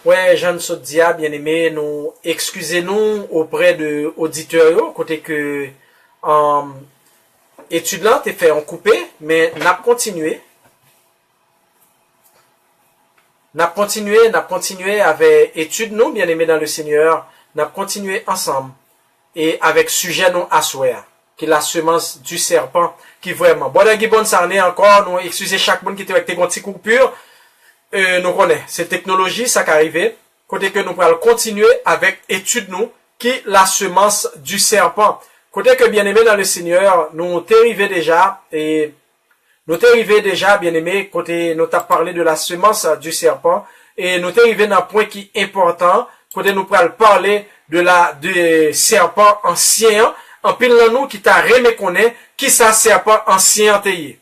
Ouais, Jeanne Sodia, bien aimé, nous excusez-nous auprès de auditeurs, côté que étude là t'es fait en coupé, mais n'a continué avec étude nous, bien aimé dans le Seigneur, n'a continué ensemble et avec sujet nous à souhait, qui est la semence du serpent, qui vraiment, bon, la bonne sarnée encore, nous excusez chaque monde qui était avec tes grands petits coupures, nous connaissons, cette technologie, ça qui arrivé, côté que nous allons continuer avec étude nous, qui est la semence du serpent. Côté que bien aimé dans le Seigneur, nous t'arrivé déjà, et nous t'arrivé déjà, bien aimé, côté nous t'a parlé de la semence du serpent, et nous t'arrivé dans un point qui est important, côté nous allons parler de serpent ancien, en pile nous qui t'a reméconnaît, qui ça serpent ancien taillé.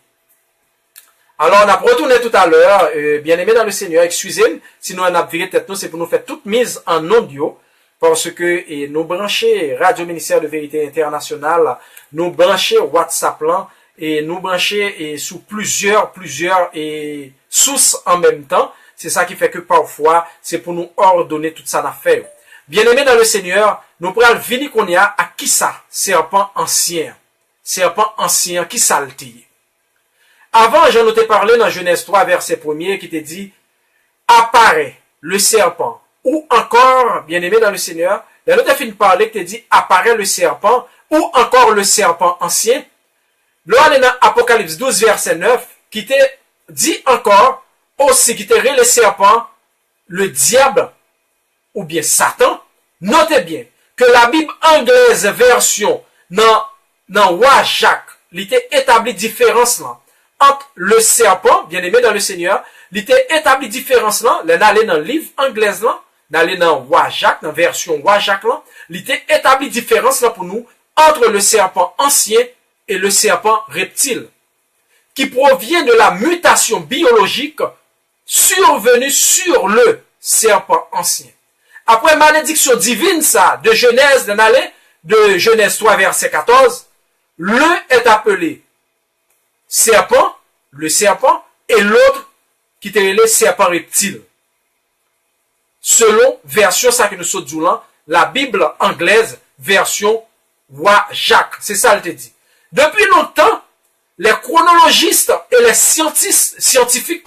Alors, on a retourné tout à l'heure, bien aimé dans le Seigneur, excusez-moi, sinon on a viré tête nous, c'est pour nous faire toute mise en audio, parce que nous brancher Radio Ministère de Vérité Internationale, nous brancher WhatsApp là, et nous brancher sous plusieurs sources en même temps. C'est ça qui fait que parfois, c'est pour nous ordonner toute ça d'affaires. Bien aimé dans le Seigneur, nous prenons venir qu'on y a à qui ça? Serpent ancien, qui saltille. Avant, j'en ai parlé dans Genèse 3, verset 1er, qui te dit, apparaît le serpent, ou encore, bien aimé dans le Seigneur, la note a fini de parler, qui te dit, apparaît le serpent, ou encore le serpent ancien. Là, on est dans Apocalypse 12, verset 9, qui te dit encore, aussi, qui te rit le serpent, le diable, ou bien Satan. Notez bien, que la Bible anglaise version, dans Wajak, il était établi différence là, entre le serpent, bien aimé dans le Seigneur, il était établi différence là, d'aller dans le livre anglais là, d'aller dans Wajak, dans version Wajak là, il était établi différence là pour nous, entre le serpent ancien et le serpent reptile, qui provient de la mutation biologique survenue sur le serpent ancien. Après malédiction divine ça, de Genèse 3 verset 14, le est appelé serpent, le serpent, et l'autre qui était le serpent reptile. Selon version ça que nous sommes là, la Bible anglaise, version Wajak. C'est ça, elle te dit. Depuis longtemps, les chronologistes et les scientifiques,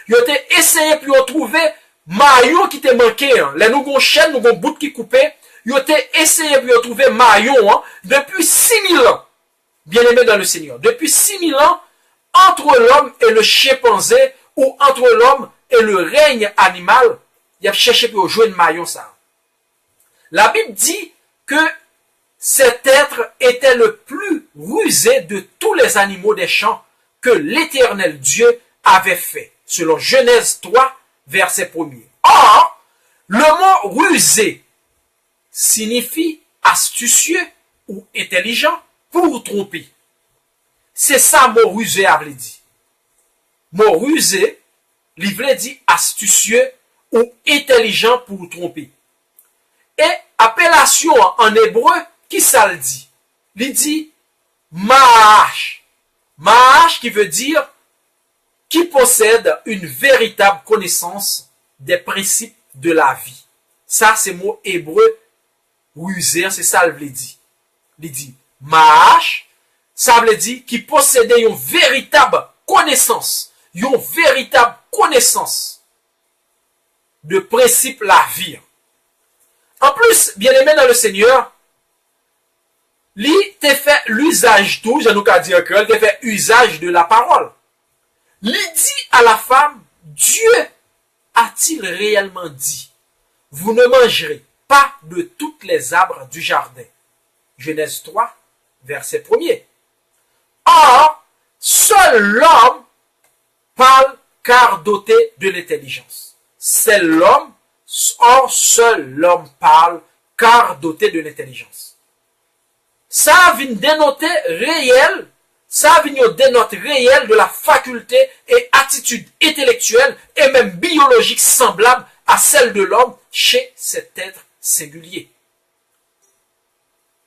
ils ont essayé pour trouver maillon qui te manqué. Les nous avons chaîne, nous avons bout qui coupé. Ils ont essayé pour trouver maillon depuis 6000 ans. Bien aimé dans le Seigneur. Depuis 6000 ans, entre l'homme et le chimpanzé, ou entre l'homme et le règne animal, il a cherché pour jouer un maillon ça. La Bible dit que cet être était le plus rusé de tous les animaux des champs que l'Éternel Dieu avait fait, selon Genèse 3, verset 1er. Or, le mot rusé signifie astucieux ou intelligent pour tromper. C'est ça mot rusé avait dit. Mot rusé, il voulait dire astucieux ou intelligent pour tromper. Et appellation en hébreu, qui ça le dit? Il dit Maash. Maash qui veut dire qui possède une véritable connaissance des principes de la vie. Ça, c'est mot hébreu rusé, c'est ça le veut dire. Il dit Maash, ça veut dire qui possédait une véritable connaissance de principe la vie. En plus, bien aimé dans le Seigneur, lui te fait l'usage tout, je nous qu'à dire que te fait usage de la parole. Lui dit à la femme, Dieu a-t-il réellement dit, vous ne mangerez pas de toutes les arbres du jardin. Genèse 3, verset 1er. Or, seul l'homme parle car doté de l'intelligence. C'est l'homme, or seul l'homme parle car doté de l'intelligence. Ça vient dénoter réel, de la faculté et attitude intellectuelle et même biologique semblable à celle de l'homme chez cet être singulier.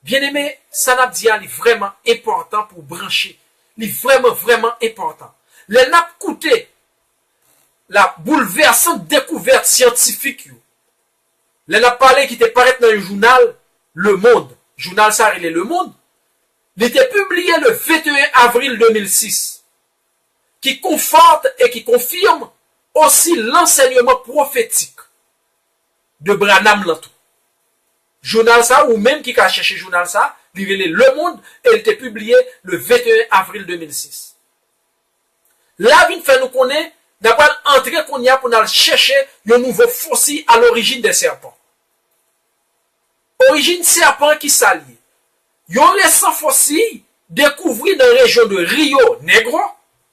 Bien-aimé, ça n'a dit est vraiment important pour brancher. Il est vraiment important. Les nappes coûtées, la bouleversante découverte scientifique, Là, n'a parlé qui était paraît dans le journal Le Monde. Journal ça, il est Le Monde. Il était publié le 21 avril 2006. Qui conforte et qui confirme aussi l'enseignement prophétique de Branham Lantou. Journal ça, ou même qui a cherché journal ça, il est Le Monde, et il était publié le 21 avril 2006. Là, il fait nous connaître, d'après l'entrée qu'on y a pour chercher un nouveau fossile à l'origine des serpents. Origine serpent qui s'allie. Un récent fossile découvert dans la région de Rio Negro,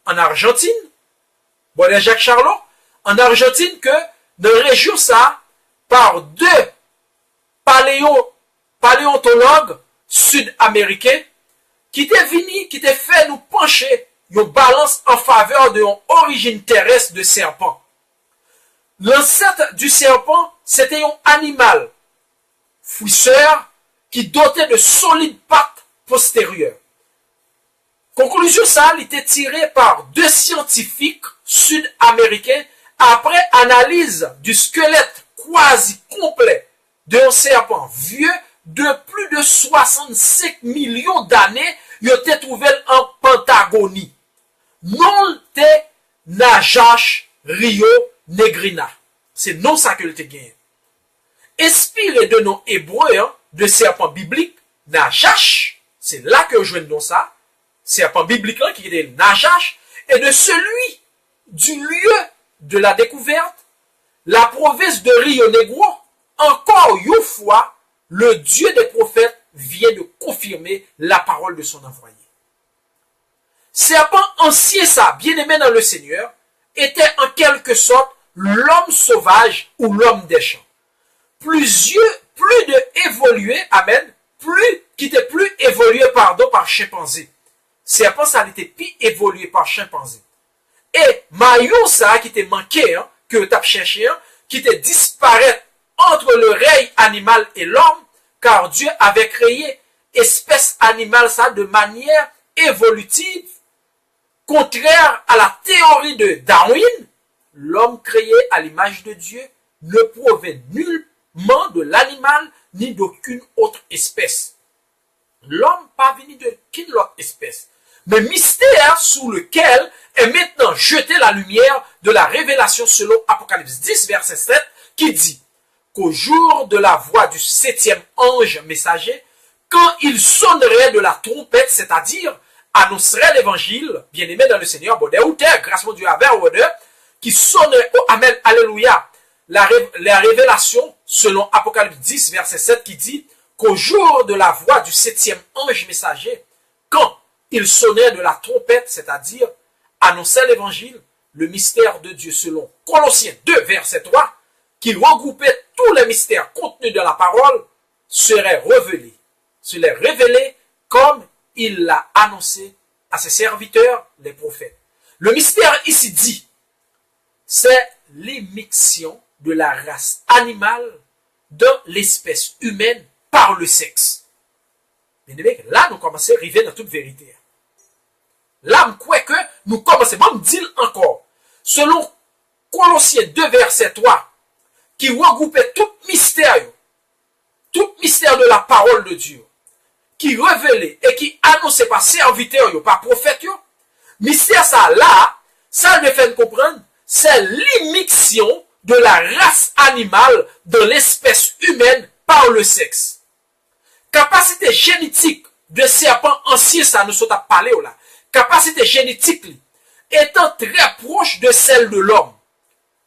en Argentine, bon, Jacques Charlot, en Argentine, que dans la région ça, par deux paléontologues sud-américains, qui étaient venus, qui étaient fait nous pencher une balance en faveur de une origine terrestre de serpent. L'ancêtre du serpent, c'était un animal fouisseur qui dotait de solides pattes postérieures. Conclusion ça, il était tiré par deux scientifiques sud-américains après analyse du squelette quasi complet d'un serpent vieux de plus de 65 millions d'années, il était trouvé en Patagonie. Non te Najash Rio Negrina. C'est non ça que le te gagne. Inspiré de nom hébreu, hein, de serpent biblique, Najash, c'est là que je joue ça, serpent biblique là, qui est Najash, et de celui du lieu de la découverte, la province de Rio Negro, encore une fois, le Dieu des prophètes vient de confirmer la parole de son envoyé. Serpent ancien ça, bien-aimé dans le Seigneur, était en quelque sorte l'homme sauvage ou l'homme des champs. Plus de évolué, amen, qui était plus évolué, par chimpanzé. Serpent ça était plus évolué par chimpanzé. Et maillon ça qui était manqué, hein, que tu as cherché, hein, qui était disparaître entre le règne animal et l'homme, car Dieu avait créé espèce animale ça de manière évolutive, contraire à la théorie de Darwin. L'homme créé à l'image de Dieu ne provient nullement de l'animal ni d'aucune autre espèce. L'homme pas venu d'aucune autre espèce. Mais mystère sous lequel est maintenant jeté la lumière de la révélation selon Apocalypse 10, verset 7, qui dit qu'au jour de la voix du 7e ange messager, quand il sonnerait de la trompette, c'est-à-dire annoncerait l'évangile, bien-aimé dans le Seigneur, bon, ou terre, grâce à Dieu, qui sonnerait, oh, amen, alléluia, la révélation selon Apocalypse 10, verset 7, qui dit qu'au jour de la voix du 7e ange messager, quand il sonnait de la trompette, c'est-à-dire annonçait l'évangile, le mystère de Dieu selon Colossiens 2, verset 3, qui regroupait tous les mystères contenus dans la parole, serait révélé comme il l'a annoncé à ses serviteurs, les prophètes. Le mystère ici dit, c'est l'émission de la race animale dans l'espèce humaine par le sexe. Mais là, nous commençons à arriver dans toute vérité. Là, je crois que nous commençons, même dire encore, selon Colossiens 2, verset 3, qui regroupait tout mystère de la parole de Dieu, qui révélait et qui annonçait par serviteur, par prophète, mystère ça là, ça me fait comprendre, c'est l'émission de la race animale de l'espèce humaine par le sexe. Capacité génétique de serpent ancien, ça nous sommes à parler là. Capacité génétique étant très proche de celle de l'homme.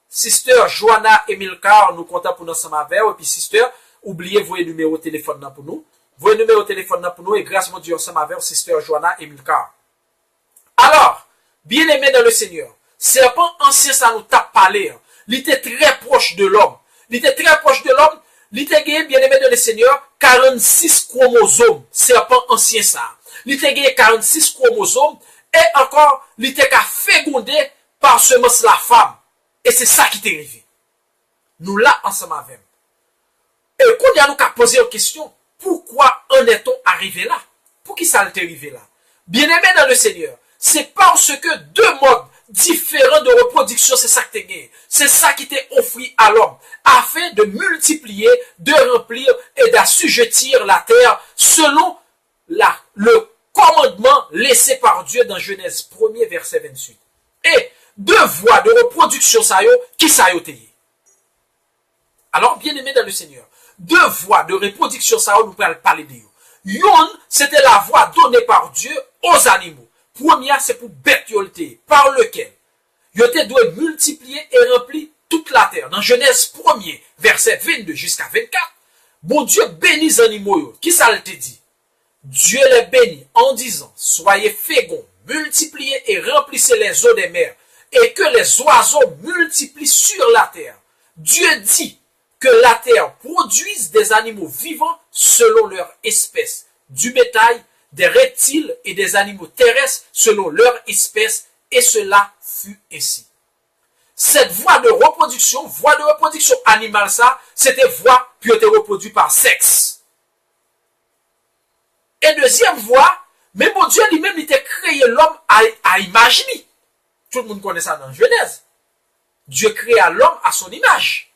Sister Joanna Emilcar, nous comptons pour nous ensemble avec, et puis sister, oubliez vos numéros de téléphone pour nous. Vos numéros de téléphone pour nous, et grâce à Dieu ensemble avec sister Joanna Emilcar. Alors, bien aimé dans le Seigneur, serpent ancien, ça nous tape parler. Il était très proche de l'homme. Il était très proche de l'homme. Il était gagné, bien aimé dans le Seigneur, 46 chromosomes. Serpent ancien, ça. Il était gagné 46 chromosomes. Et encore, il était qu'à féconder par semence la femme. Et c'est ça qui t'est arrivé. Nous là, ensemble avec. Et quand nous avons posé une question, pourquoi en est-on arrivé là? Pour qui ça t'est arrivé là? Bien aimé dans le Seigneur, c'est parce que deux modes différents de reproduction, c'est ça que t'es gagné. C'est ça qui t'est offert à l'homme, afin de multiplier, de remplir et d'assujettir la terre selon le commandement laissé par Dieu dans Genèse 1er, verset 28. Et deux voies de reproduction, ça y est, qui ça y est. Alors, bien aimé dans le Seigneur, deux voies de reproduction, ça y est, nous pouvons parler de eux. Yon, c'était la voie donnée par Dieu aux animaux. Première, c'est pour bête yolte, par lequel yote doit multiplier et remplir toute la terre. Dans Genèse 1er, verset 22 jusqu'à 24, bon Dieu bénit les animaux. Qui ça le te dit? Dieu les bénit en disant, soyez féconds, multipliez et remplissez les eaux des mers, et que les oiseaux multiplient sur la terre. Dieu dit que la terre produise des animaux vivants selon leur espèce, du bétail, des reptiles et des animaux terrestres selon leur espèce, et cela fut ainsi. Cette voie de reproduction animale, ça, c'était voie qui était reproduite par sexe. Et deuxième voie, mais mon Dieu lui-même, il était créé l'homme à imaginer. Tout le monde connaît ça dans Genèse. Dieu créa l'homme à son image.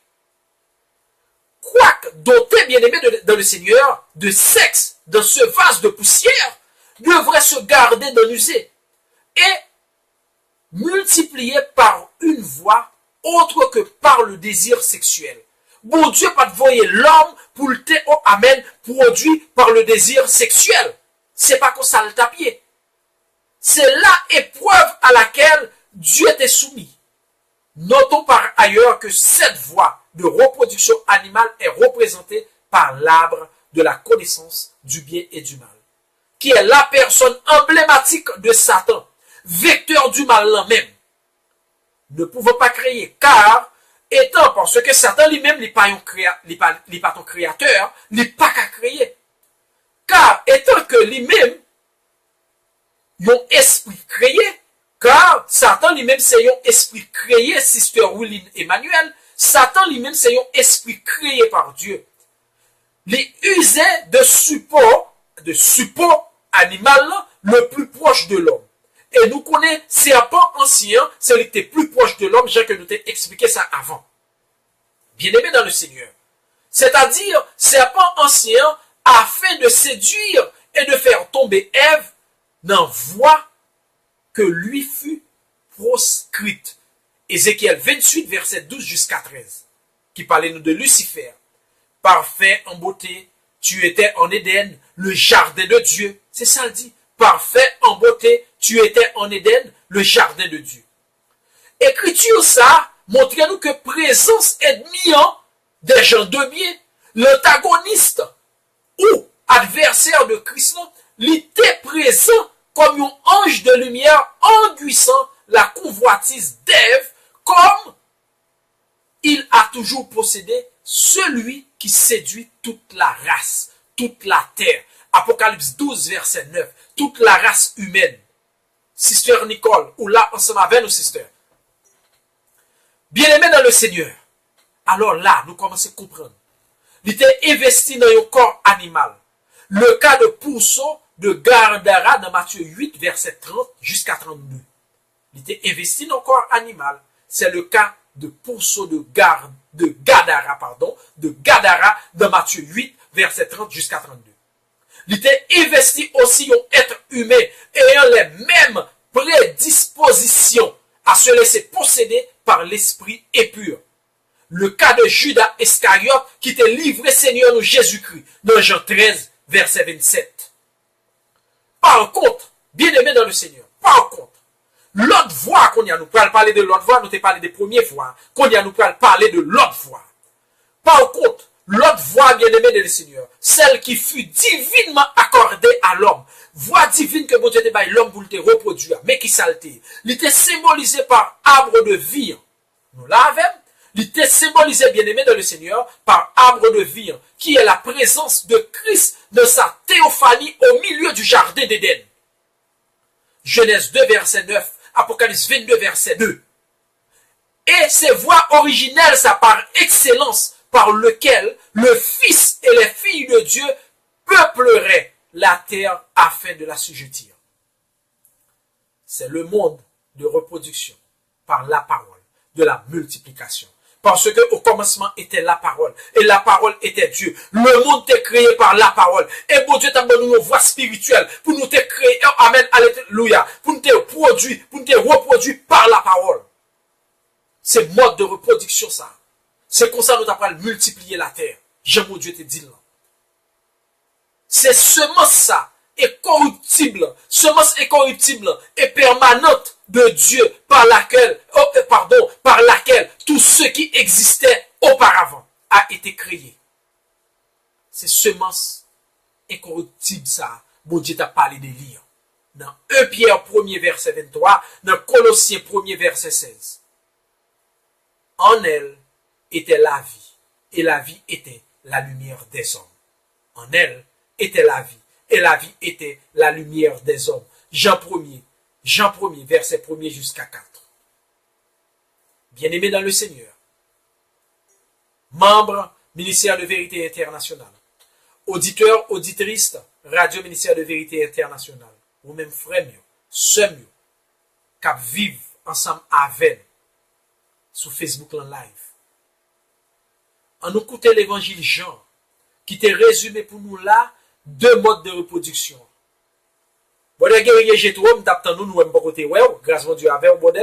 Quoique doté, bien aimé dans le Seigneur, de sexe, dans ce vase de poussière, devrait se garder d'en user et multiplier par une voie autre que par le désir sexuel. Bon Dieu pas de voyer l'homme pour le amen produit par le désir sexuel. C'est pas qu'on ça le tapier. C'est l'épreuve à laquelle Dieu était soumis. Notons par ailleurs que cette voie de reproduction animale est représentée par l'arbre de la connaissance du bien et du mal, qui est la personne emblématique de Satan, vecteur du mal même. Ne pouvons pas créer, car étant parce que Satan lui-même n'est pas ton créateur, n'est pas qu'à créer. Car étant que lui-même, yon esprit créé, car Satan lui-même c'est un esprit créé, Sister Willine Emmanuel, Satan lui-même c'est un esprit créé par Dieu. Il usait de support animal le plus proche de l'homme. Et nous connaissons serpent ancien, celui qui était plus proche de l'homme, j'ai que nous t'ai expliqué ça avant. Bien aimé dans le Seigneur. C'est-à-dire, serpent ancien, afin de séduire et de faire tomber Ève dans voie que lui fut proscrite. Ézéchiel 28, verset 12 jusqu'à 13, qui parlait nous de Lucifer. Parfait en beauté, tu étais en Éden, le jardin de Dieu. C'est ça le dit. Parfait en beauté, tu étais en Éden, le jardin de Dieu. Écriture ça, montre-nous que présence admirant des gens de bien, l'antagoniste ou adversaire de Christ, il était présent comme un ange de lumière enduisant la convoitise d'Ève, comme il a toujours possédé celui qui séduit toute la race, toute la terre. Apocalypse 12, verset 9. Toute la race humaine. Sister Nicole, ou là, ensemble avec nous, sister. Bien-aimé dans le Seigneur. Alors là, nous commençons à comprendre. Il était investi dans un corps animal. Le cas de pourceau de Gadara dans Matthieu 8, verset 30 jusqu'à 32. Il était investi dans un corps animal. C'est le cas de pourceau de Gadara dans Matthieu 8, verset 30 jusqu'à 32. Il était investi aussi en être humain ayant les mêmes prédispositions à se laisser posséder par l'esprit impur. Le cas de Judas Iscariote qui était livré Seigneur nous Jésus-Christ dans Jean 13, verset 27. Par contre, bien-aimé dans le Seigneur, par contre, l'autre voie qu'on y a, nous pouvons parler de l'autre voie, nous t'ai parlé des premières voies, qu'on y a, nous pouvons parler de l'autre voie. Par contre, l'autre voie, bien-aimé dans le Seigneur, celle qui fut divinement accordée à l'homme, voie divine que bon Dieu te l'homme pour te reproduire, mais qui saleté, il était symbolisé par arbre de vie. Nous l'avons, il était symbolisé, bien-aimé dans le Seigneur, par arbre de vie, qui est la présence de Christ dans sa théophanie au milieu du jardin d'Éden. Genèse 2, verset 9, Apocalypse 22, verset 2. Et ces voies originelles, ça par excellence, par lequel le Fils et les filles de Dieu peupleraient la terre afin de l'assujettir. C'est le monde de reproduction par la parole de la multiplication. Parce que au commencement était la parole. Et la parole était Dieu. Le monde était créé par la parole. Et bon Dieu t'a donné une voie spirituelle pour nous te créer. Amen. Alléluia. Pour nous te produire. Pour nous te reproduire par la parole. C'est mode de reproduction ça. C'est comme ça que nous t'apprenons multiplier la terre. J'aime mon Dieu te dit là. C'est semence ça. Incorruptible. Semence incorruptible et permanente de Dieu par laquelle tout ce qui existait auparavant a été créé. C'est semence incorruptible ça. Bon Dieu t'a parlé de lire. Dans 1 Pierre 1er verset 23, dans Colossiens 1er verset 16. En elle était la vie, et la vie était la lumière des hommes. En elle était la vie, et la vie était la lumière des hommes. Jean 1er, verset 1er jusqu'à 4. Bien-aimés dans le Seigneur, membres, ministère de vérité internationale, auditeurs, auditrices, radio ministère de vérité internationale, ou même frères, sœurs, qui vivent ensemble avec sur Facebook en live. En nous écoutant l'évangile Jean, qui t'est résumé pour nous là, 2 modes de reproduction. Bon, guerrier j'ai trop, nous nous pas côté ouais, grâce à Dieu avec bon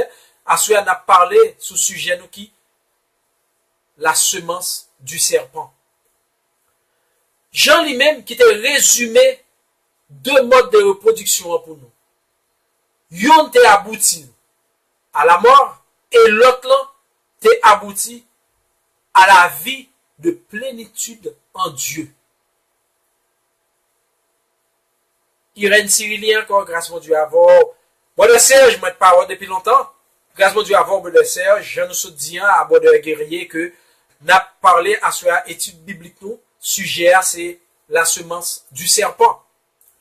à ce on a parlé sur sujet nous qui la semence du serpent. Jean lui-même qui t'est résumé 2 modes de reproduction pour nous. Yon t'est abouti à la mort et l'autre t'est abouti à la vie de plénitude en Dieu. Irène Cyrilien encore, grâce à Dieu avant. Bon de Serge, je ne pas parlé depuis longtemps. Grâce à Dieu avant, bon de Serge, je nous dis à bon de guerrier que n'a parlé à ce étude biblique nous. Sujet, c'est la semence du serpent.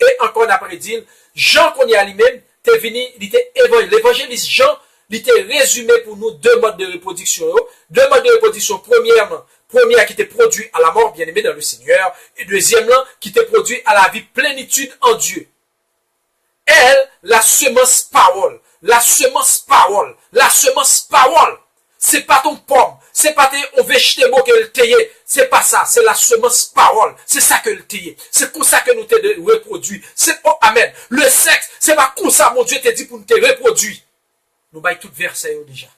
Et encore après dit, Jean qu'on y a lui-même, t'es venu, il était l'évangéliste Jean, il était résumé pour nous 2 modes de reproduction. 2 modes de reproduction. Première qui était produit à la mort, bien aimé dans le Seigneur. Et deuxièmement, qui était produit à la vie plénitude en Dieu. Elle, la semence parole. La semence parole. La semence parole. C'est pas ton pomme. C'est pas ton vegetable que le taillé. C'est pas ça. C'est la semence parole. C'est ça que le taillé. C'est comme ça que nous te reproduit. C'est, oh, amen. Le sexe, c'est pas comme ça, mon Dieu te dit pour nous te reproduire. Nous baillons tout verset déjà.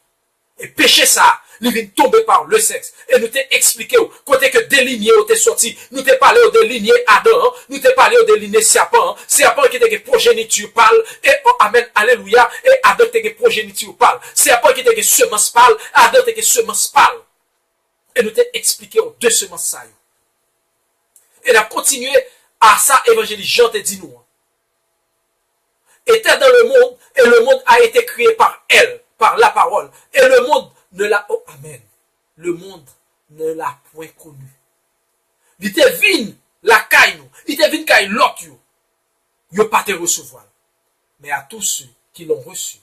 Et péché ça, il vient tomber par le sexe. Et nous t'ai expliqué, côté que des lignées ont été sorties, nous t'ai parlé de lignées Adam, nous t'ai parlé de lignées serpent, serpent qui était progéniture pâle, et oh, amen, alléluia, et Adam était progéniture pâle, serpent qui était semence pâle, Adam était semence pâle. Et nous t'ai expliqué 2 semences ça. Et on a continué à ça, évangéliste Jean te dit nous. Était dans le monde, et le monde a été créé par elle, par la parole. Et le monde ne l'a, oh, amen. Le monde ne l'a point connu. Il te vin la caille nous. Il te vin caille l'autre you. Yo pas te recevoir. Mais à tous ceux qui l'ont reçu,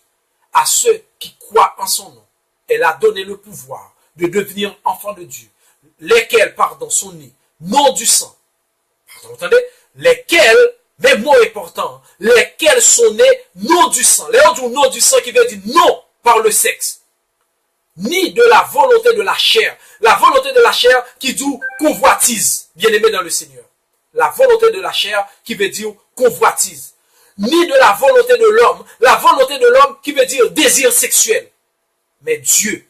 à ceux qui croient en son nom, elle a donné le pouvoir de devenir enfants de Dieu. Lesquels, pardon, sont nés, non du sang. Pardon, vous entendez? Lesquels, mais mot important, lesquels sont nés non du sang. Les autres non du sang qui veut dire non par le sexe. Ni de la volonté de la chair. La volonté de la chair qui dit convoitise, bien aimé dans le Seigneur. La volonté de la chair qui veut dire convoitise. Ni de la volonté de l'homme. La volonté de l'homme qui veut dire désir sexuel. Mais Dieu.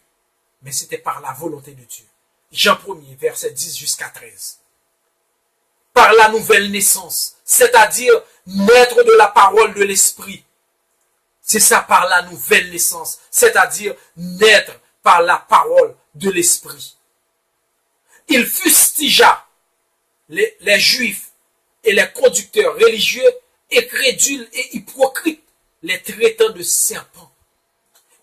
Mais c'était par la volonté de Dieu. Jean 1er, verset 10 jusqu'à 13. Par la nouvelle naissance. C'est-à-dire naître de la parole de l'esprit. C'est ça par la nouvelle naissance. C'est-à-dire naître par la parole de l'esprit. Il fustigea les juifs et les conducteurs religieux et crédules et hypocrites, les traitant de serpents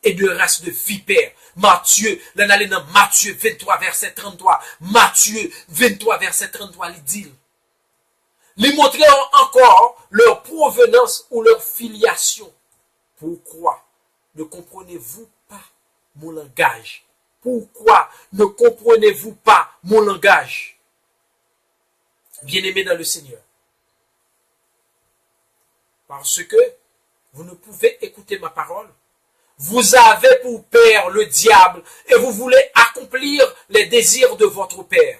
et de race de vipères. Matthieu, l'on allait dans Matthieu 23 verset 33. Matthieu 23 verset 33, il dit. Ils montrent encore leur provenance ou leur filiation. Pourquoi ne comprenez-vous pas mon langage? Pourquoi ne comprenez-vous pas mon langage? Bien-aimés dans le Seigneur. Parce que vous ne pouvez écouter ma parole. Vous avez pour père le diable et vous voulez accomplir les désirs de votre père.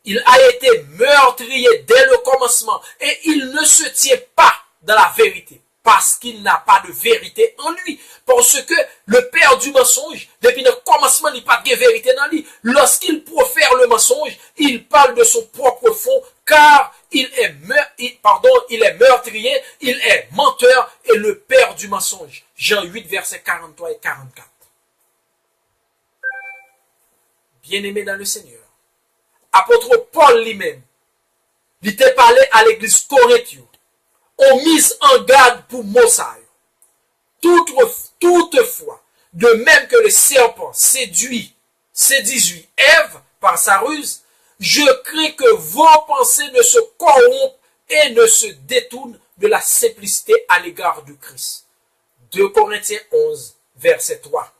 Il a été meurtrier dès le commencement et il ne se tient pas dans la vérité parce qu'il n'a pas de vérité en lui. Parce que le père du mensonge, depuis le commencement, il n'a pas de vérité dans lui. Lorsqu'il profère le mensonge, il parle de son propre fond car il est meurtrier, il est menteur et le père du mensonge. Jean 8, versets 43 et 44. Bien-aimé dans le Seigneur, apôtre Paul lui-même, il était parlé à l'église Corinthie, on mise en garde pour Mosaï. Toutefois, de même que le serpent séduit Ève par sa ruse, je crains que vos pensées ne se corrompent et ne se détournent de la simplicité à l'égard du Christ. 2 Corinthiens 11, verset 3.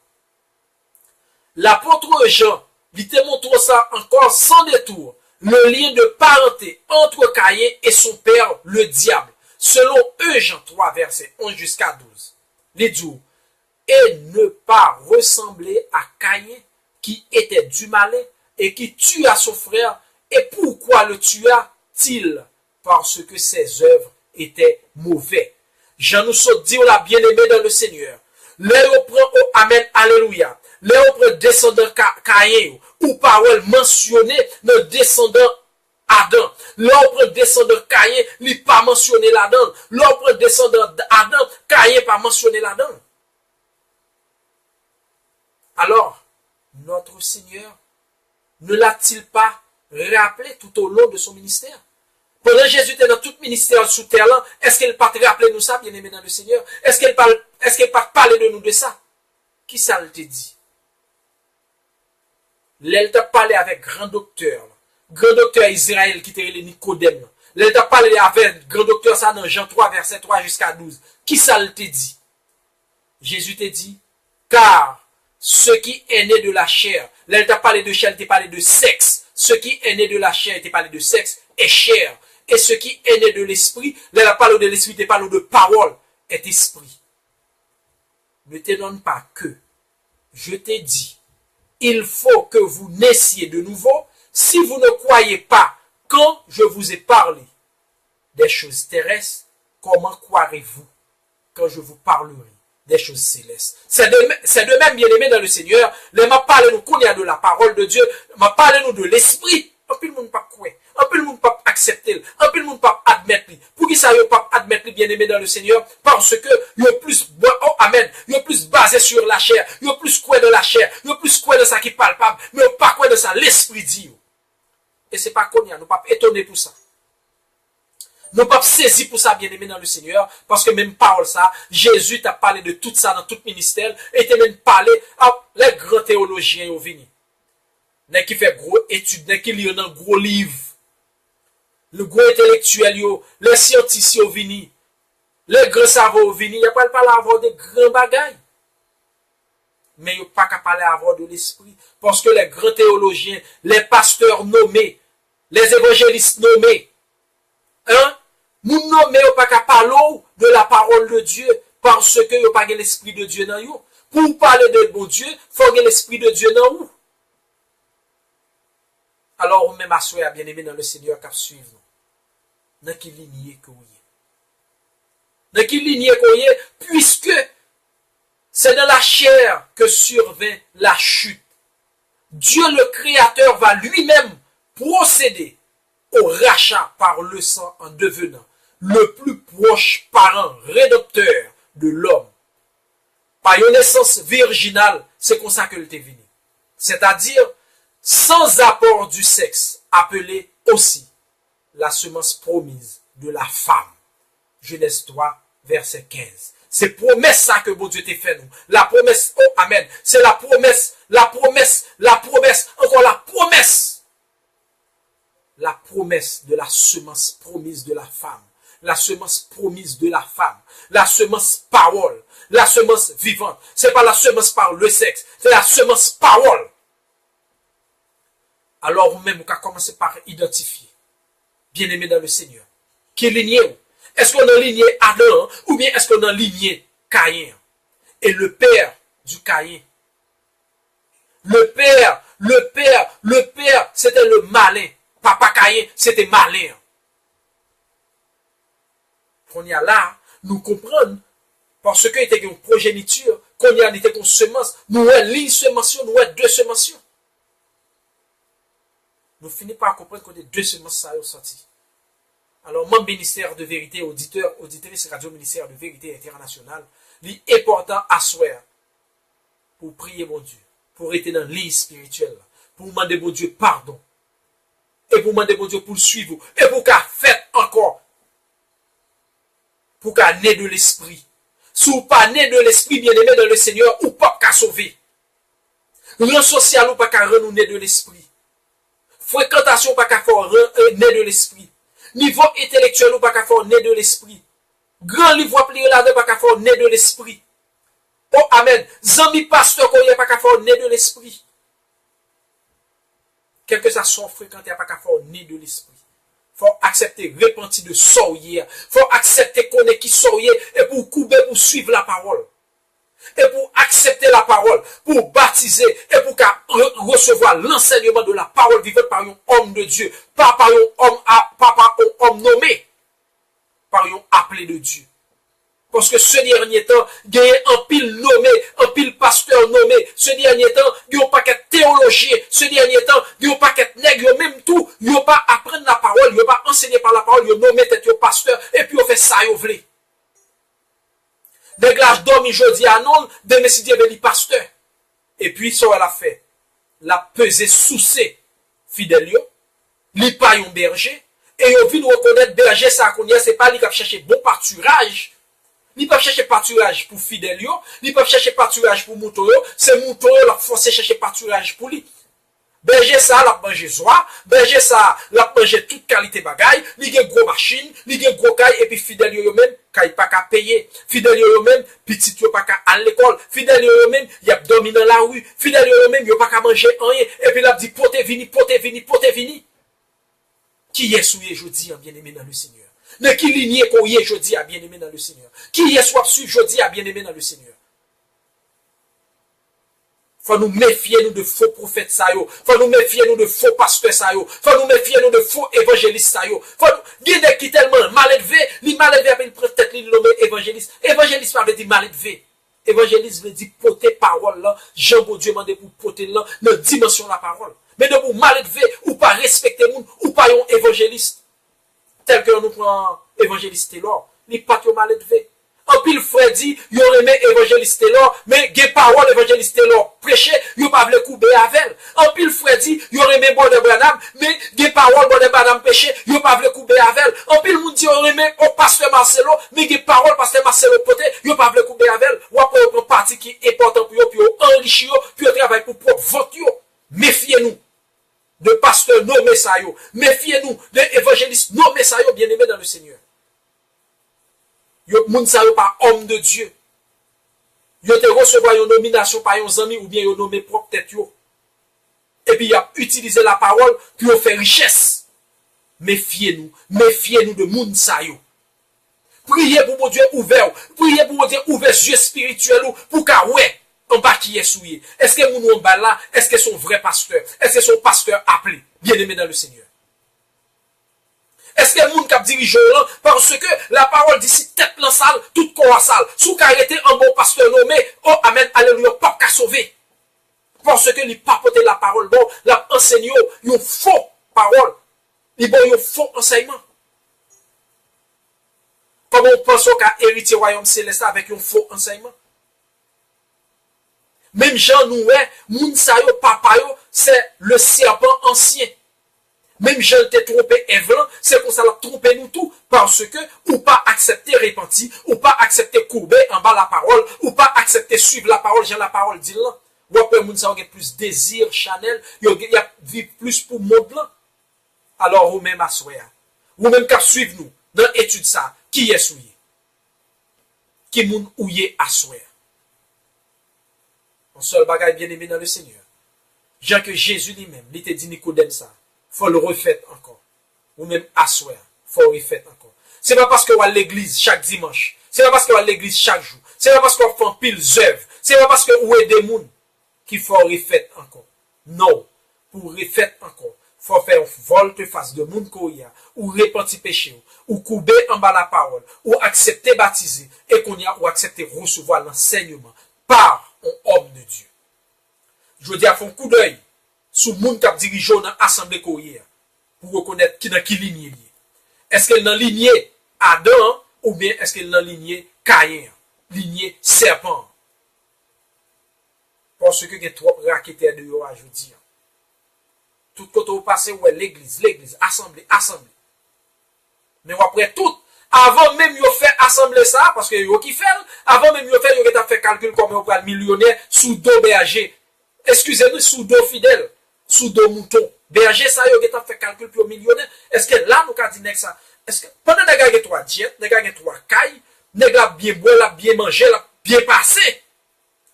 L'apôtre Jean, il te montre ça encore sans détour, le lien de parenté entre Caïn et son père, le diable, selon Jean 3, verset 11 jusqu'à 12. Les dit, et ne pas ressembler à Caïn, qui était du malin et qui tua son frère. Et pourquoi le tua-t-il? Parce que ses œuvres étaient mauvaises. Jean nous saute dit, on l'a bien aimé dans le Seigneur. Là, on prend, oh, amen, alléluia. Là, on prend descendant Caïn, ou parole mentionnée dans descendant Adam. Là, on prend descendant Caïn, il n'est pas mentionné là-dedans. Là, on prend descendant Adam, Caïn n'est pas mentionné là-dedans. Alors, notre Seigneur ne l'a-t-il pas rappelé tout au long de son ministère? Pendant que Jésus était dans tout ministère sous terre, est-ce qu'il n'a pas rappelé nous ça, bien-aimé dans le Seigneur? Est-ce qu'il n'a pas parlé de nous de ça? Qui ça le dit? L'elle t'a parlé avec grand docteur Israël qui était Nicodème. L'elle t'a parlé avec grand docteur ça dans Jean 3, verset 3 jusqu'à 12. Qui ça le dit? Jésus t'a dit, car ce qui est né de la chair, l'elle t'a parlé de chair, elle t'a parlé de sexe. Ce qui est né de la chair, elle t'a parlé de sexe, est chair. Et ce qui est né de l'esprit, l'elle a parlé de l'esprit, elle t'a parlé de parole, est esprit. Ne te donne pas que, je t'ai dit, il faut que vous naissiez de nouveau, si vous ne croyez pas quand je vous ai parlé des choses terrestres, comment croirez-vous quand je vous parlerai des choses célestes? C'est de même, bien aimé dans le Seigneur, les m'a parlé nous qu'on y a de la parole de Dieu, m'a parlé nous de l'esprit, un peu le monde pas croire, un peu le monde pas accepter, un peu le monde pas admettre. Pour qui ça ne pas admettre bien aimé dans le Seigneur? Parce que il est plus, oh amen, il est plus basé sur la chair, il est plus quoi de la chair, il est plus quoi de ça qui est palpable, mais pas quoi de ça, l'esprit dit. Et c'est pas qu'on y a, nous pas étonné pour ça. Nous pas saisi pour ça, bien aimé dans le Seigneur, parce que même parole ça, Jésus t'a parlé de tout ça dans tout ministère, et t'a même parlé à les grands théologiens au vini. N'est qui fait gros études, n'est qui lit un gros livre. Le gros intellectuel, les scientifiques au vini, les grands savants au vini, il n'y a pas parler avoir de grands bagailles. Mais il n'y a pas qu'à parler avoir de l'esprit, parce que les grands théologiens, les pasteurs nommés, les évangélistes nommés, nous nommons pas qu'à parler de la parole de Dieu, parce que n'y a pas l'esprit de Dieu dans vous. Pour parler de bon Dieu, il faut que l'esprit de Dieu dans vous. Alors, on même assoyé à bien aimé dans le Seigneur qui suivre nous. Dans qui lignée qu'on y est. Dans qui lignée qu'on y est, puisque c'est dans la chair que survint la chute. Dieu le Créateur va lui-même procéder au rachat par le sang en devenant le plus proche parent rédempteur de l'homme. Par une naissance virginale, c'est comme ça que le t'est venu. C'est-à-dire, sans apport du sexe, appelé aussi la semence promise de la femme. Genèse 3, verset 15. C'est promesse ça que bon Dieu t'a fait nous. La promesse, oh amen, c'est la promesse, encore la promesse. La promesse de la semence promise de la femme. La semence promise de la femme. La semence parole. La semence vivante. C'est pas la semence par le sexe. C'est la semence parole. Alors, même, on va commencer par identifier. Bien-aimé dans le Seigneur. Qui lignée? Est-ce qu'on a ligné Adam ou bien est-ce qu'on a ligné Caïn? et le père du Caïn. Le père, c'était le malin. Papa Caïn, c'était malin. Qu'on y a là, nous comprenons, parce qu'il était une progéniture, qu'on y a été une semence, nous avons une semence, nous avons deux semences. Nous finissons par comprendre qu'on a deux semences ça sorti. Alors, mon ministère de vérité, auditrice radio ministère de vérité internationale, il est important à soi pour prier mon Dieu, pour être dans l'île spirituelle, pour demander mon Dieu pardon, et pour demander mon Dieu pour le suivre, et pour qu'à faire encore, pour qu'à naître de l'esprit. Si vous pas né de l'esprit bien-aimé dans le Seigneur, ou pas qu'à sauver. Rien social ou pas qu'à rendre né de l'esprit. Fréquentation ou pas qu'à faire né de l'esprit. Niveau intellectuel ou pas qu'à faire né de l'esprit. Grand livre à plier là-dedans pas qu'à faire né de l'esprit. Oh amen. Zami pasteur qu'on y a pas qu'à faire né de l'esprit. Quel que ça soit fréquenté pas qu'à faire né de l'esprit. Faut accepter repentir de soyer. Faut accepter qu'on est qui soyer et pour couper, pour suivre la parole. Et pour accepter la parole, pour baptiser et pour recevoir l'enseignement de la parole vivante par un homme de Dieu. Pas par un homme nommé. Par un appelé de Dieu. Parce que ce dernier temps, il y a un pile nommé, un pile pasteur nommé. Ce dernier temps, il n'y a pas qu'un théologien. Ce dernier temps, il n'y a pas qu'un nègre, même tout. Il n'y a pas apprendre la parole, il n'y a pas enseigner par la parole, il y a nommé tête au pasteur. Et puis on fait ça, il y a des glaces dormi jeudi à non, demain si Dieu veut pasteur. Et puis ça elle a fait. La pesée sous ses fidèles, li pas un berger. Et il vient reconnaître berger ça qu'on y a, c'est pas lui qui a cherché bon pâturage. Ils peuvent chercher pâturage pour fidèles, ils peuvent chercher pâturage pour mouton, c'est mouton la forcer chercher pâturage pour lui. Berger ça l'a manger soie, berger ça l'a manger toute qualité bagaille, il a gros machine, il a gros caille et puis fidèles yo même caille pas qu'à payer, fidèles yo même petit yo pas qu'à à l'école, fidèles yo même y a dormi dans la rue, fidèles yo même yo pas qu'à manger rien et puis il a dit pote vini. Qui est souillé jeudi en bien-aimé dans le Seigneur? Ne qui lignée qu'on y est jeudi à bien-aimé dans le Seigneur. Qui est soit suivre jeudi à bien-aimé dans le Seigneur. Faut nous méfier nous de faux prophètes ça yo. Faut nous méfier nous de faux pasteurs ça yo. Faut nous méfier nous de faux évangélistes ça yo. Faut nous guider qui tellement mal élevé, li mal élevé avec peut-être li nommé évangéliste. Évangéliste pas veut dire mal élevé. Évangéliste veut dire porter parole là. Jean bon Dieu mandé pour porter là dans dimension la parole. Mais de vous mal élevé ou pas respecter moun ou pas un évangéliste. Tel que nous prenons évangéliste Taylor, il n'est pas tout mal élevé. En pile frère dit, il aurait aimé évangéliste Taylor, mais il y a parole évangéliste Taylor prêcher, il pas voulu couper avec. En pile frère dit, il aurait aimé bon de Branham, mais il y a parole bon de Branham prêcher, il pas voulu couper avec. En pile moun dit, il aurait aimé au pasteur Marcelo, mais il y a parole pasteur Marcelo poté, il pas voulu couper avec. Ou après un parti qui est important pour eux, puis enrichir, puis travailler pour propre vote. Méfiez-nous de pasteur nommé ça yo. Méfiez-nous de évangéliste nommé ça yo, bien-aimé dans le Seigneur. Yo moun sa yo pas homme de Dieu. Yo te recevoir une nomination par un ami ou bien yo nommé propre tête yo. Et puis il a utilisé la parole pour yo faire richesse. Méfiez-nous de moun sa yo. Priez pour mon Dieu ouvert, priez pour mon Dieu ouvert yeux spirituels pour ka ouais. En bas qui est souillé. Est-ce que moun en bas là, est-ce que son vrai pasteur, est-ce que son pasteur appelé, bien-aimé dans le Seigneur? Est-ce que moun kap dirige là, parce que la parole d'ici tête la salle, tout corps sale, sous qu'a été un bon pasteur nommé, oh amen, alléluia, pas qu'à sauver. Parce que il pas porté la parole, bon, l'a enseigné, yon faux parole, il bon yon faux enseignement. Comment on pense qu'à hériter royaume céleste avec un faux enseignement? Même Jean nous moun sa yo papa yo, c'est le serpent ancien. Même Jean te trompé Ève, c'est pour ça l'a trompé nous tout, parce que ou pas accepter repenti, ou pas accepter courber en bas la parole, ou pas accepter suivre la parole, j'ai la parole dit là. Ou après moun sa yo plus désir chanel, yo y a vivre plus pour monde là. Alors ou même assoya. Ou même qu'à suivre nous dans étude ça, qui est souillé? Qui moun ouye assoya? Un seul bagage bien aimé dans le Seigneur. Jean que Jésus lui-même, il te dit Nicodème ça. Faut le refaire encore. Ou même asseoir. Faut le refaire encore. C'est pas parce que on à l'église chaque dimanche. C'est pas parce qu'on à l'église chaque jour. c'est pas parce qu'on fait pile œuvre, c'est pas parce que ou est des moun qu'il faut refaire encore. Non, pour refaire encore, faut faire volte face de moun koya, ou repentir péché, ou couper en bas la parole, ou accepter baptiser, et qu'on y a, ou accepter recevoir l'enseignement par un homme de Dieu. Je veux dire, faut un coup d'œil sur moun qui a dirigé dans l'assemblée koya, pour reconnaître qui dans qui lignée. Est-ce qu'elle est dans lignée Adam, ou bien est-ce qu'elle est dans lignée Caïn, lignée serpent? Parce que il y a trop raquetés de yo à jeudi. Tout côté où passez, ouais, l'église, assemblée. Mais après tout, avant même yo fait assembler ça, parce que yo qui fait, avant même yo fait, yo fait calcul comme yo pral millionnaire sous deux bergers. Excusez-nous, sous deux fidèles, sous deux moutons. Berger ça, yo fait calcul pour millionnaire. Est-ce que là, nous ka dit ça? Est-ce que pendant les gars qui trois diètes, les gars qui trois cailles, les gars bien boire, bien manger, bien passer.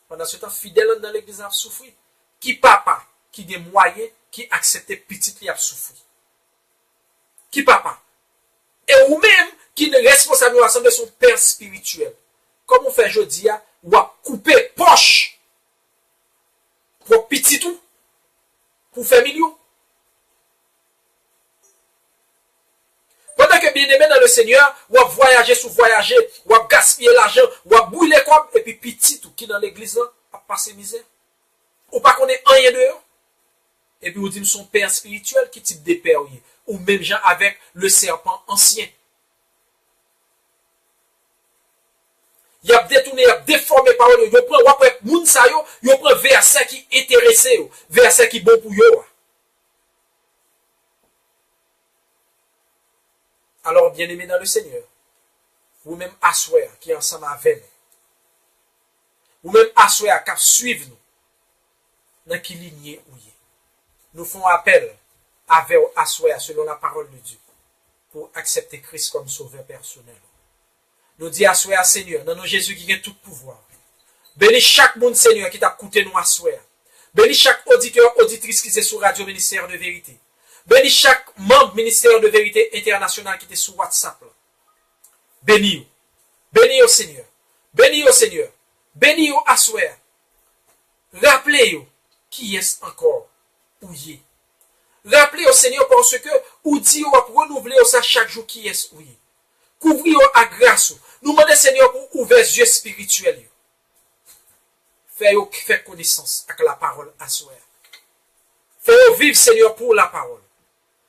Pendant ce temps, fidèle dans l'église a souffert. Qui papa, qui des moyens, qui accepte petit qui a souffert. Qui papa. Et ou même, qui est responsable de l'assemblée son père spirituel. Comme on fait aujourd'hui, ou a couper poche pour petit tout, pour faire million. Pendant que bien aimé dans le Seigneur, ou a voyager sous voyager, ou a gaspiller l'argent, ou a brûler comme, et puis petit tout qui dans l'église là, a passé misère. Ou pas qu'on est rien dehors. Et puis vous dites son père spirituel, qui type de père, ou même gens avec le serpent ancien. Il a détourné, il a déformé parole, il prend, après, moun sa yo, il prend verset qui intéressé, verset qui bon pour yo. Alors, bien-aimés dans le Seigneur, vous-même asseoir qui est ensemble avec nous, vous-même asseoir qui suivre nous, dans qui lignée ou y est. Nous faisons appel avec asseoir selon la parole de Dieu pour accepter Christ comme sauveur personnel. Nous disons asseoir Seigneur, dans nos Jésus qui a tout pouvoir. Bénis chaque monde Seigneur qui t'a coûté nous asseoir. Bénis chaque auditeur, auditrice qui est sur Radio Ministère de Vérité. Bénis chaque membre ministère de Vérité International qui est sur WhatsApp. Bénis. Bénis au Seigneur. Bénis au Seigneur. Bénis au asseoir. Rappelez-vous qui est encore ou y est. Rappelez au Seigneur parce que ou dit ou renouveler ça chaque jour qui est ou y est. Couvrir à grâce. Nous demandons Seigneur pour ouvrir les yeux spirituels. Faire connaissance avec la parole asseoir. Faire vivre Seigneur pour la parole.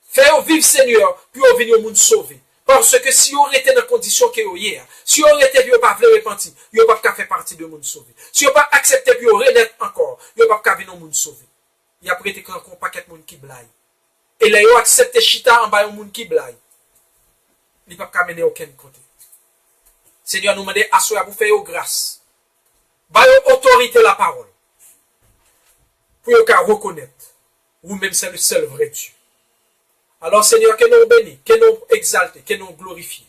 Faire vivre Seigneur pour venir au monde sauver. Parce que si on était dans la condition que vous hier, si on était puis pas voulu repentir, vous pas faire partie de monde sauvé. Si on pas accepter puis renaître encore, vous pas venir au monde sauvé. Il y a prêté quand un paquet de monde qui blague. Et là vous accepter chita en bas au monde qui blague. Il pas mener aucun côté. Seigneur nous demande asseoir vous faire grâce. Ba autorité la parole. Pour vous reconnaître vous-même c'est le seul vrai Dieu. Alors, Seigneur, que nous bénis, que nous exaltés, que nous glorifiés.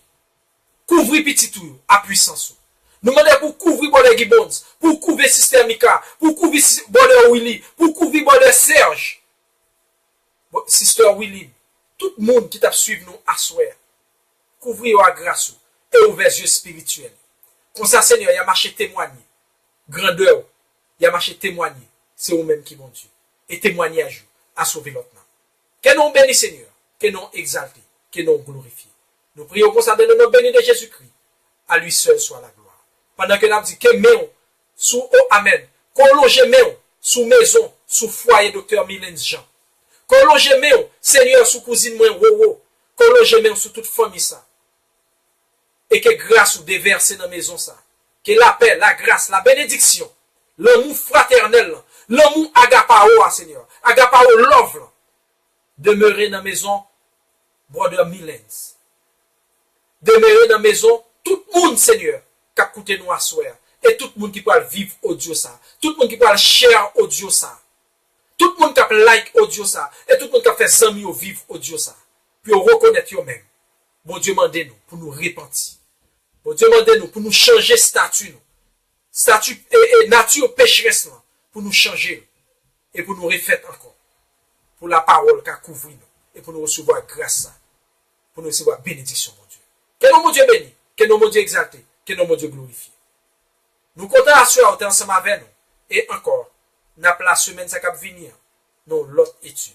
Couvrir petit tout à puissance. Nous demandons pour couvrir Border Gibbons, pour couvrir Sister Mika, pour couvrir Border Willy, pour couvrir Border Serge, Sister Willy. Tout le monde qui t'a suivi nous à souhait. Couvrir à grâce et ouvrir les yeux spirituels. Comme ça, Seigneur, il y a marché témoigner. Grandeur, il y a marché témoigner. C'est vous-même qui mon Dieu. Et témoigner à vous, à sauver l'autre. Que nous bénis, Seigneur. Que nous exaltés, que nous glorifiés. Nous prions comme ça dans le nom béni de Jésus-Christ. À lui seul soit la gloire. Pendant que nous avons dit que nous, sous Amen, qu'on loge nous, sous maison, sous foyer docteur Mylène Jean. Qu'on loge nous, Seigneur, sous cousine moi, qu'on loge nous, sous toute famille ça. Et que grâce ou déverse dans la maison ça. Que la paix, la grâce, la bénédiction, l'amour fraternel, l'amour agapao, Seigneur, agapao love, demeurer dans la maison, Brother Millens. Demeurer dans la maison, tout le monde, Seigneur, qui a coûté nous à soir. Et tout le monde qui peut vivre audio ça. Tout le monde qui peut share audio ça. Tout le monde qui a like audio ça. Et tout le monde qui a fait zami au vivre audio ça. Puis on reconnaît eux-mêmes. Bon Dieu mandez-nous pour nous repentir. Bon Dieu mandez-nous pour nous changer statut. Statut et nature pécheresse pour nous changer. Et pour nous refaire encore. Pour la parole qui a couvert nous. Et pour nous recevoir grâce. Pour nous recevoir bénédiction, mon Dieu. Que nous, mon Dieu béni. Que nous, mon Dieu exalté. Que nous, mon Dieu glorifié. Nous comptons assurer ensemble avec nous. Et encore, nous avons la semaine qui va venir. Nous l'autre étude.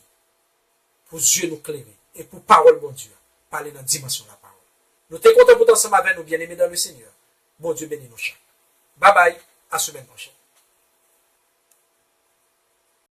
Pour Dieu nous clairer. Et pour parole, bon Dieu. Parler dans la dimension de la parole. Nous sommes contents pour ensemble avec nous, bien-aimés dans le Seigneur. Bon Dieu bénit nos chats. Bye bye. À semaine prochaine.